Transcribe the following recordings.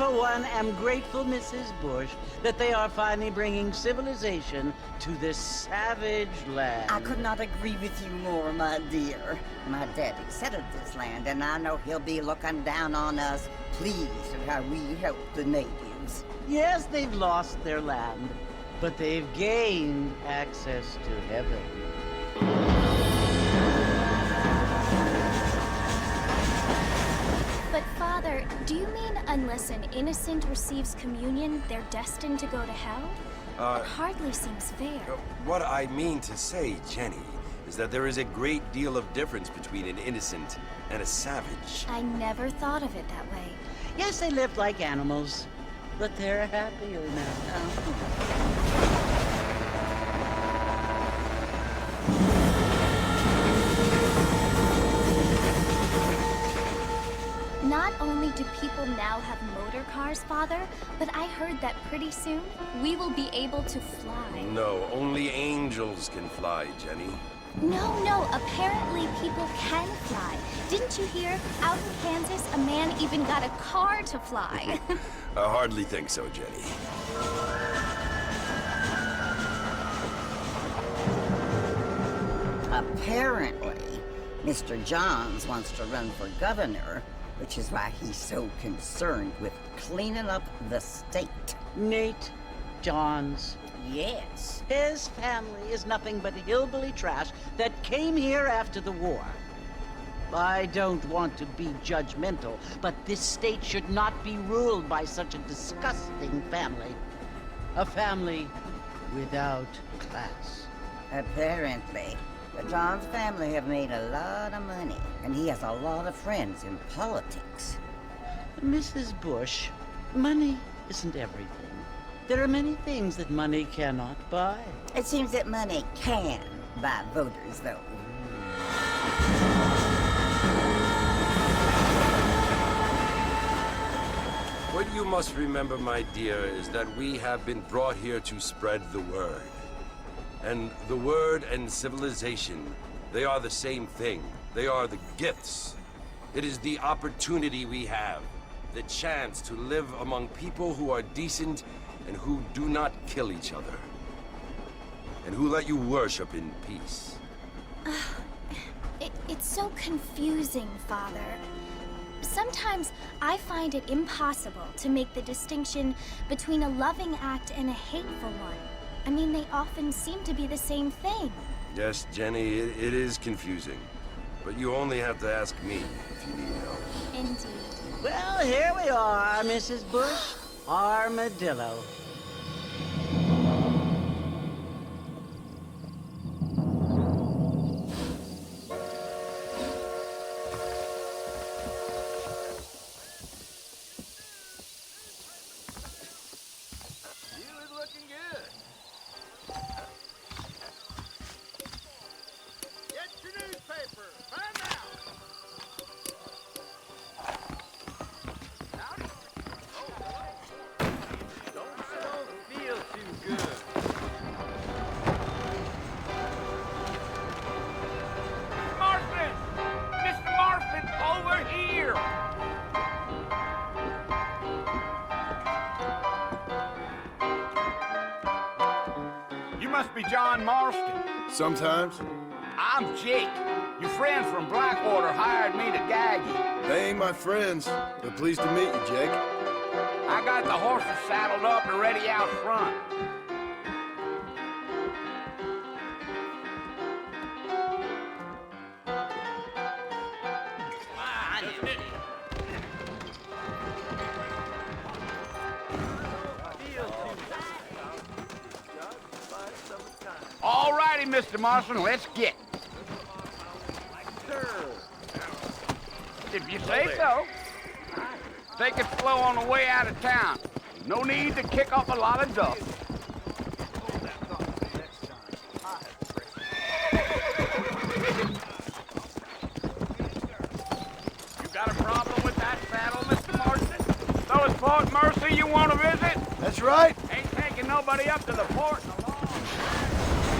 For one, am grateful, Mrs. Bush, that they are finally bringing civilization to this savage land. I could not agree with you more, my dear. My daddy settled this land, and I know he'll be looking down on us, pleased at how we help the natives. Yes, they've lost their land, but they've gained access to heaven. But Father, do you mean unless an innocent receives communion, they're destined to go to hell? That hardly seems fair. What I mean to say, Jenny, is that there is a great deal of difference between an innocent and a savage. I never thought of it that way. Yes, they lived like animals, but they're happier now. Not only do people now have motor cars, Father, but I heard that pretty soon we will be able to fly. No, only angels can fly, Jenny. No, apparently people can fly. Didn't you hear? Out in Kansas, a man even got a car to fly. I hardly think so, Jenny. Apparently, Mr. Johns wants to run for governor, which is why he's so concerned with cleaning up the state. Nate Johns. Yes. His family is nothing but hillbilly trash that came here after the war. I don't want to be judgmental, but this state should not be ruled by such a disgusting family. A family without class. Apparently. The Johns family have made a lot of money, and he has a lot of friends in politics. Mrs. Bush, money isn't everything. There are many things that money cannot buy. It seems that money can buy voters, though. What you must remember, my dear, is that we have been brought here to spread the word. And the word and civilization, they are the same thing. They are the gifts. It is the opportunity we have, the chance to live among people who are decent and who do not kill each other. And who let you worship in peace. It's so confusing, Father. Sometimes I find it impossible to make the distinction between a loving act and a hateful one. I mean, they often seem to be the same thing. Yes, Jenny, it is confusing. But you only have to ask me if you need help. Indeed. Well, here we are, Mrs. Bush. Armadillo. Looking good. Get your newspaper. Find out. Howdy. Don't feel too good. Marston! Mr. Marston, over here! You must be John Marston. Sometimes. I'm Jake. Your friends from Blackwater hired me to gag you. They ain't my friends, but pleased to meet you, Jake. I got the horses saddled up and ready out front. All righty, Mr. Marston, let's get. If you say so. Take it slow on the way out of town. No need to kick up a lot of dust. You got a problem with that saddle, Mr. Marston? So it's Fort Mercy you want to visit? That's right. Ain't taking nobody up to the fort in a long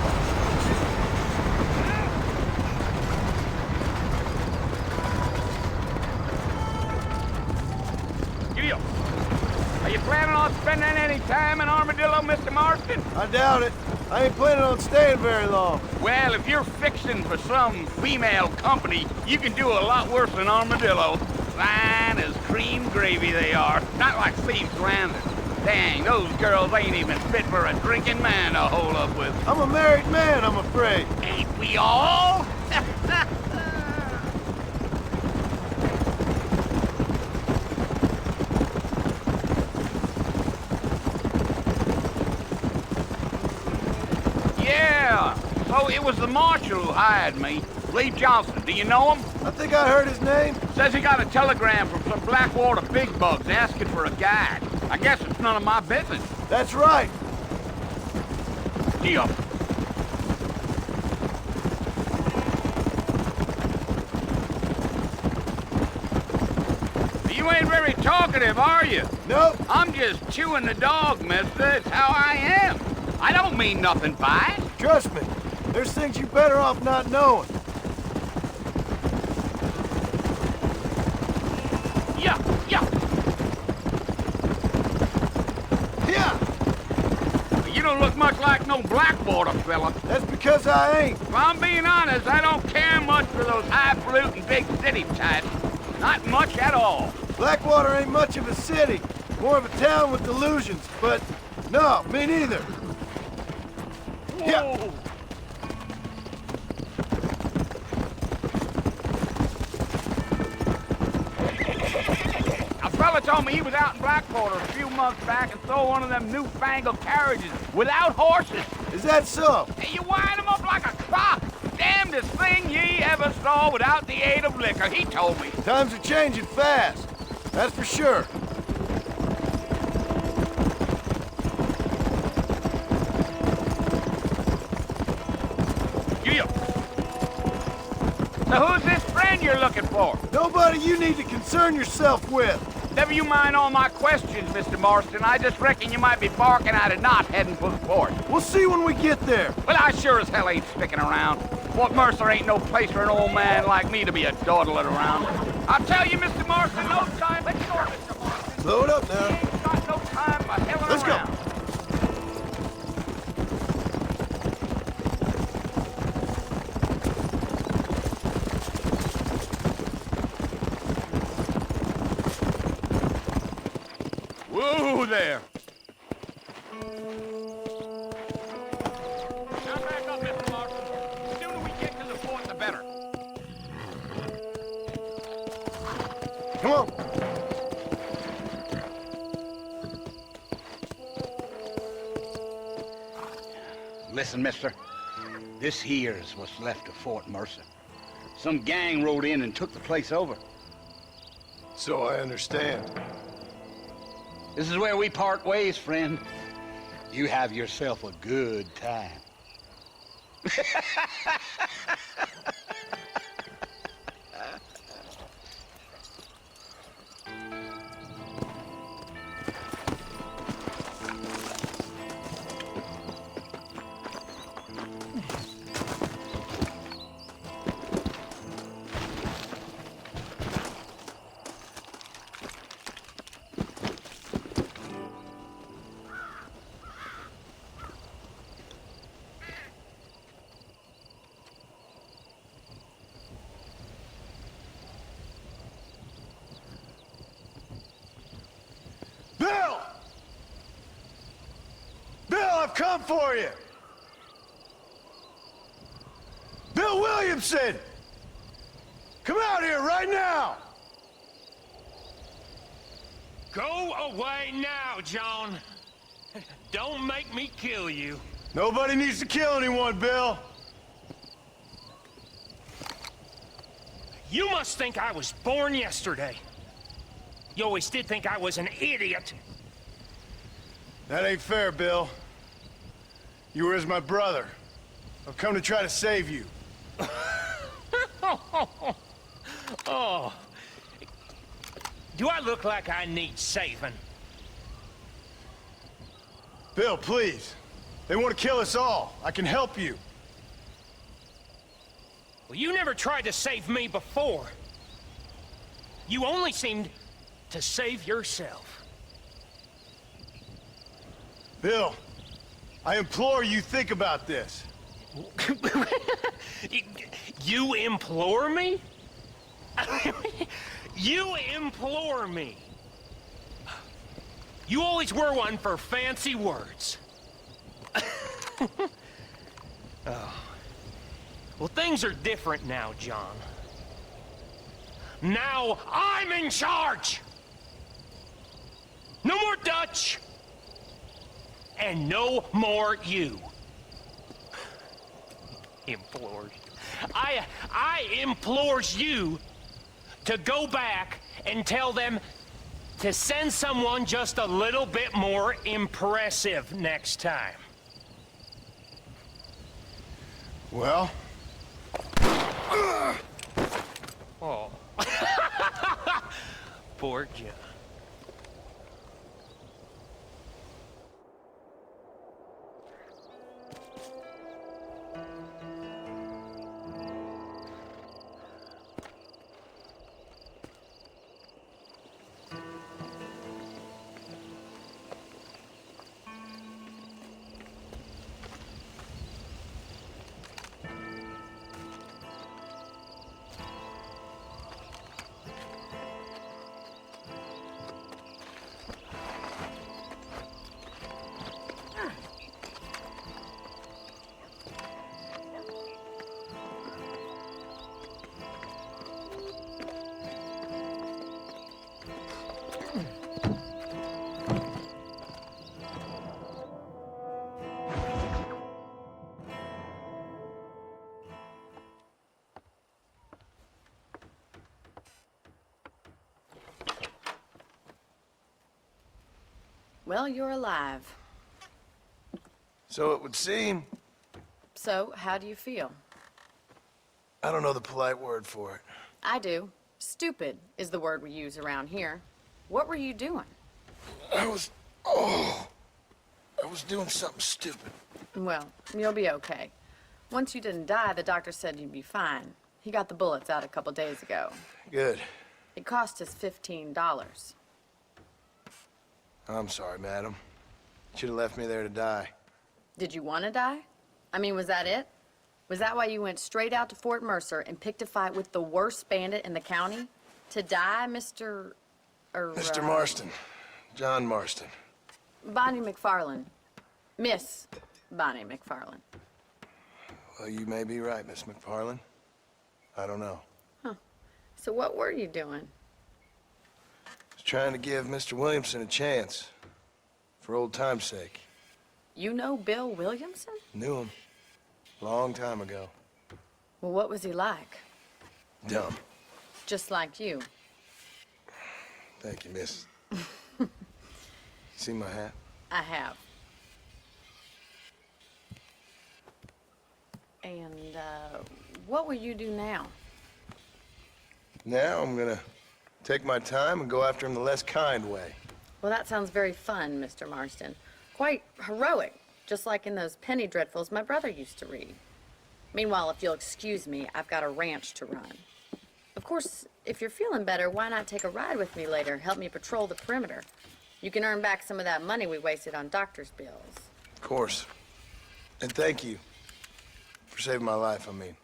Giddy up. Are you planning on spending any time in Armadillo, Mr. Marston? I doubt it. I ain't planning on staying very long. Well, if you're fixing for some female company, you can do a lot worse than Armadillo. Fine as cream gravy they are. Not like Steve's Landing. Dang, those girls ain't even fit for a drinking man to hole up with. I'm a married man, I'm afraid. Ain't we all? Yeah, so it was the marshal who hired me. Lee Johnson, do you know him? I think I heard his name. Says he got a telegram from some Blackwater big bugs asking for a guide. I guess it's none of my business. That's right. Gee up. You ain't very talkative, are you? Nope. I'm just chewing the dog, mister. It's how I am. I don't mean nothing by it. Trust me. There's things you better off not knowing. Yeah, yeah. Yeah. You don't look much like no Blackwater fella. That's because I ain't. If I'm being honest, I don't care much for those highfalutin big city types. Not much at all. Blackwater ain't much of a city. More of a town with delusions, but no, me neither. Yeah. Whoa. A fella told me he was out in Blackwater a few months back and saw one of them newfangled carriages without horses. Is that so? And you wind them up like a clock. Damnedest thing ye ever saw without the aid of liquor, he told me. Times are changing fast. That's for sure. Yeah. So who's this friend you're looking for? Nobody you need to concern yourself with. Never you mind all my questions, Mr. Marston. I just reckon you might be barking at a knot heading for the fort. We'll see when we get there. Well, I sure as hell ain't sticking around. Fort Mercer ain't no place for an old man like me to be a dawdling around. I'll tell you, Mr. Marston, no time. Let's go, Mr. Marston. Load up We now. ain't got no time for helling Let's go. around. Whoa there. Listen, mister. This here's what's left of Fort Mercer. Some gang rode in and took the place over. So I understand. This is where we part ways, friend. You have yourself a good time. Bill! Bill, I've come for you! Bill Williamson! Come out here right now! Go away now, John. Don't make me kill you. Nobody needs to kill anyone, Bill. You must think I was born yesterday. You always did think I was an idiot. That ain't fair, Bill. You were as my brother. I've come to try to save you. Oh. Do I look like I need saving? Bill, please. They want to kill us all. I can help you. Well, you never tried to save me before. You only seemed to save yourself. Bill, I implore you, think about this. You implore me? You implore me. You always were one for fancy words. Oh. Well, things are different now, John. Now I'm in charge! No more Dutch! And no more you. Implored. I implores you to go back and tell them to send someone just a little bit more impressive next time. Well? Oh. Poor John. Well, you're alive. So it would seem. So, how do you feel? I don't know the polite word for it. I do. Stupid is the word we use around here. What were you doing? I was doing something stupid. Well, you'll be okay. Once you didn't die, the doctor said you'd be fine. He got the bullets out a couple days ago. Good. It cost us $15. I'm sorry, madam. Should have left me there to die. Did you want to die? I mean, was that it? Was that why you went straight out to Fort Mercer and picked a fight with the worst bandit in the county? To die, Mr. Mr. Marston. John Marston. Bonnie McFarland. Miss Bonnie McFarland. Well, you may be right, Miss McFarland. I don't know. So what were you doing? I was trying to give Mr. Williamson a chance. For old time's sake. You know Bill Williamson? Knew him. Long time ago. Well, what was he like? Dumb. Just like you. Thank you, miss. See my hat? I have. And, what will you do now? Now I'm gonna take my time and go after him the less kind way. Well, that sounds very fun, Mr. Marston. Quite heroic, just like in those penny dreadfuls my brother used to read. Meanwhile, if you'll excuse me, I've got a ranch to run. Of course, if you're feeling better, why not take a ride with me later? Help me patrol the perimeter. You can earn back some of that money we wasted on doctor's bills. Of course. And thank you for saving my life, I mean.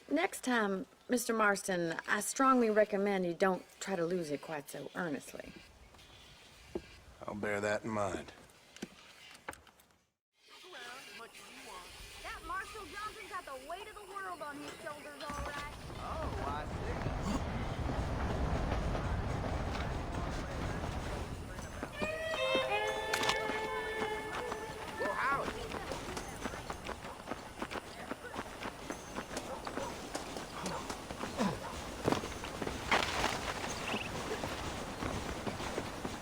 Next time, Mr. Marston, I strongly recommend you don't try to lose it quite so earnestly. I'll bear that in mind. That Marshall Johnson's got the weight of the world on his shoulders, all right. Oh, I see. Well, howdy.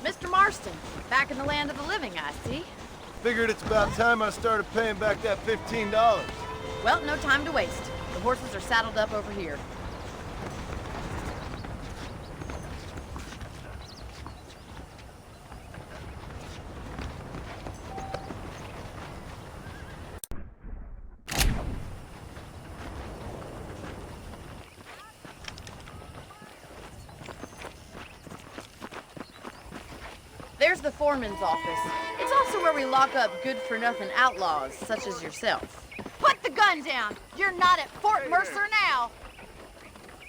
Mr. Marston, back in the land of the living, I see. Figured it's about time I started paying back that $15. Well, no time to waste. The horses are saddled up over here. There's the foreman's office. It's also where we lock up good-for-nothing outlaws, such as yourself. Put the gun down. You're not at Fort Mercer now.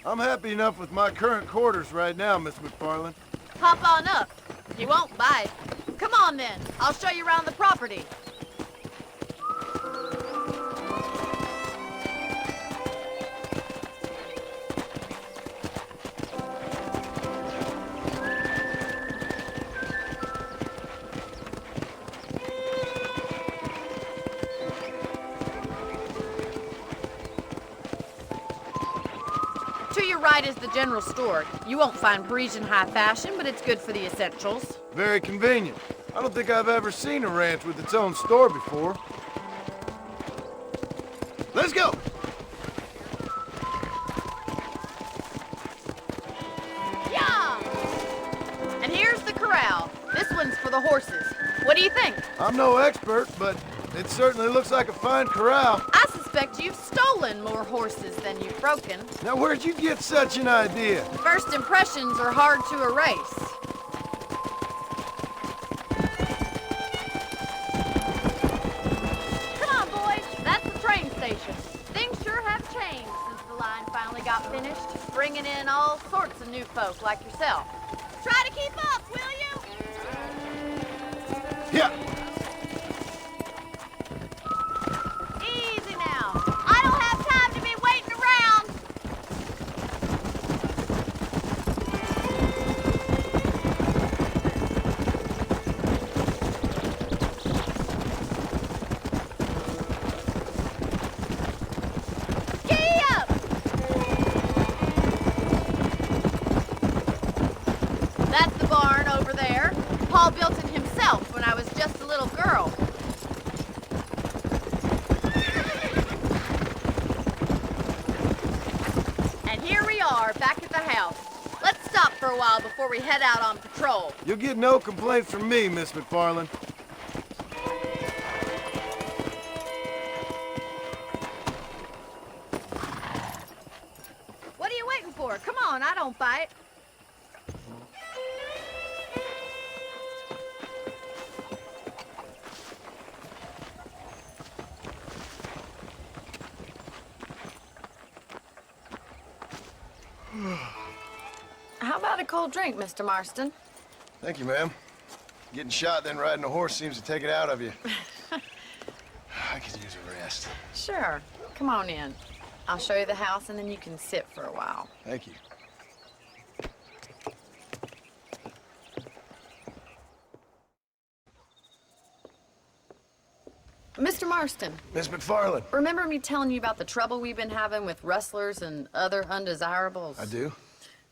I'm happy enough with my current quarters right now, Miss McFarland. Hop on up. You won't bite. Come on, then. I'll show you around the property. To your right is the general store. You won't find Parisian high fashion, but it's good for the essentials. Very convenient. I don't think I've ever seen a ranch with its own store before. Let's go! Yeah! And here's the corral. This one's for the horses. What do you think? I'm no expert, but it certainly looks like a fine corral. I suspect you've stolen more horses than you've broken. Now, where'd you get such an idea? First impressions are hard to erase. Come on, boys. That's the train station. Things sure have changed since the line finally got finished, bringing in all sorts of new folk like yourself. Try to keep up, will you? Yeah. Easy now. I don't have time to be waiting around. Giddy up! That's the barn over there. Paul built it himself when I was just a little girl. And here we are, back at the house. Let's stop for a while before we head out on patrol. You'll get no complaints from me, Miss McFarland. What are you waiting for? Come on, I don't bite. How about a cold drink, Mr. Marston? Thank you, ma'am. Getting shot, then riding a horse seems to take it out of you. I could use a rest. Sure. Come on in. I'll show you the house, and then you can sit for a while. Thank you. Marston, Miss McFarland. remember me telling you about the trouble we've been having with rustlers and other undesirables? I do.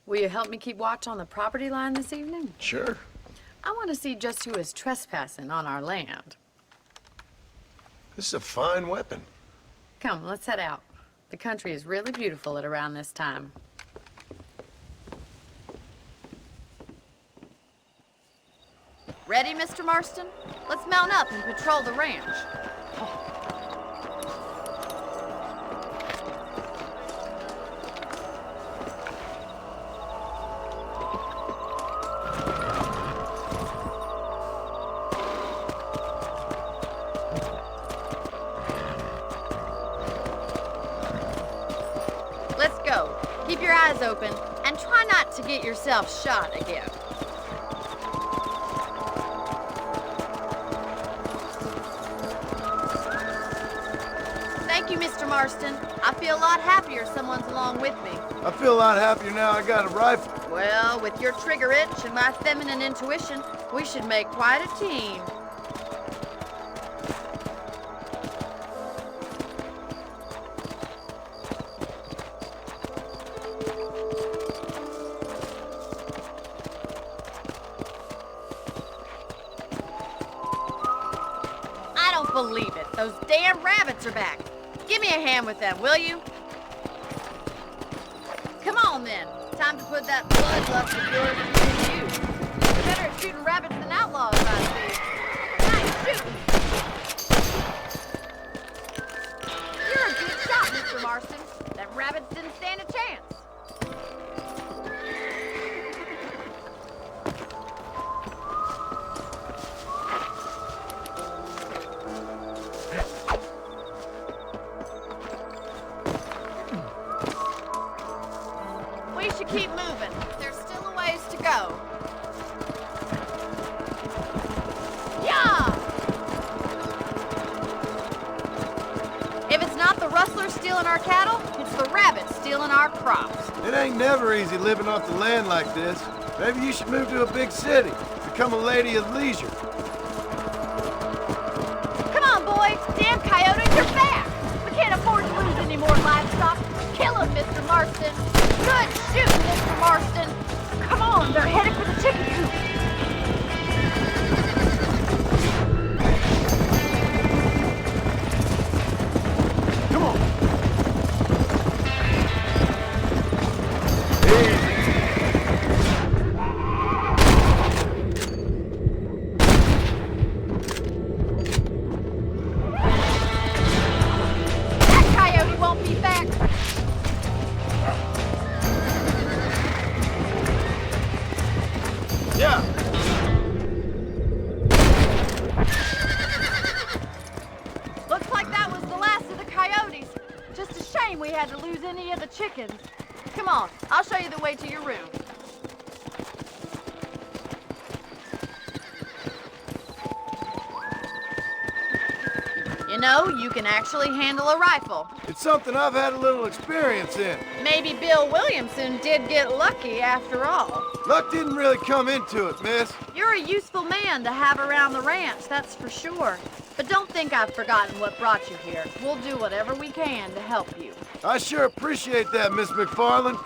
Will you help me keep watch on the property line this evening? Sure. I want to see just who is trespassing on our land. This is a fine weapon. Come, let's head out. The country is really beautiful at around this time. Ready, Mr. Marston? Let's mount up and patrol the ranch. Let's go. Keep your eyes open and try not to get yourself shot again. Thank you, Mr. Marston. I feel a lot happier someone's along with me. I feel a lot happier now I got a rifle. Well, with your trigger itch and my feminine intuition, we should make quite a team. I don't believe it. Those damn rabbits are back. Give me a hand with them, will you? Come on, then. Time to put that bloodlust of yours to use. You're better at shooting rabbits than outlaws, I see. Nice shooting. You're a good shot, Mr. Marston. Them rabbits didn't stand a chance. We should keep moving. There's still a ways to go. Yeah! If it's not the rustlers stealing our cattle, it's the rabbits stealing our crops. It ain't never easy living off the land like this. Maybe you should move to a big city. Become a lady of leisure. Come on, boys. Damn coyotes are back. We can't afford to lose any more livestock. Kill them, Mr. Marston. Good shooting, Mr. Marston. Come on, they're headed for the chicken coop. Come on. That coyote won't be back. Yeah. Looks like that was the last of the coyotes. Just a shame we had to lose any of the chickens. Come on, I'll show you the way to your room. You know, you can actually handle a rifle. It's something I've had a little experience in. Maybe Bill Williamson did get lucky after all. Luck didn't really come into it, miss. You're a useful man to have around the ranch, that's for sure. But don't think I've forgotten what brought you here. We'll do whatever we can to help you. I sure appreciate that, Miss McFarland.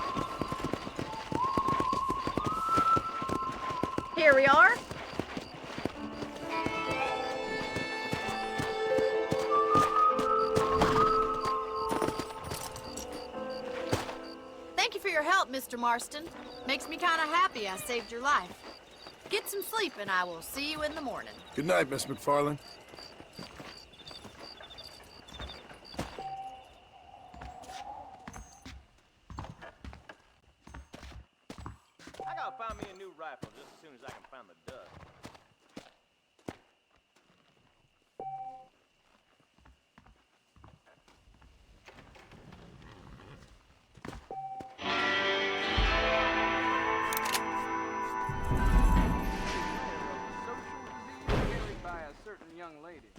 Here we are. Thank you for your help, Mr. Marston. Makes me kind of happy I saved your life. Get some sleep and I will see you in the morning. Good night, Miss McFarland. I gotta find me a new rifle just as soon as I can find the dust. Social disease carried by a certain young lady.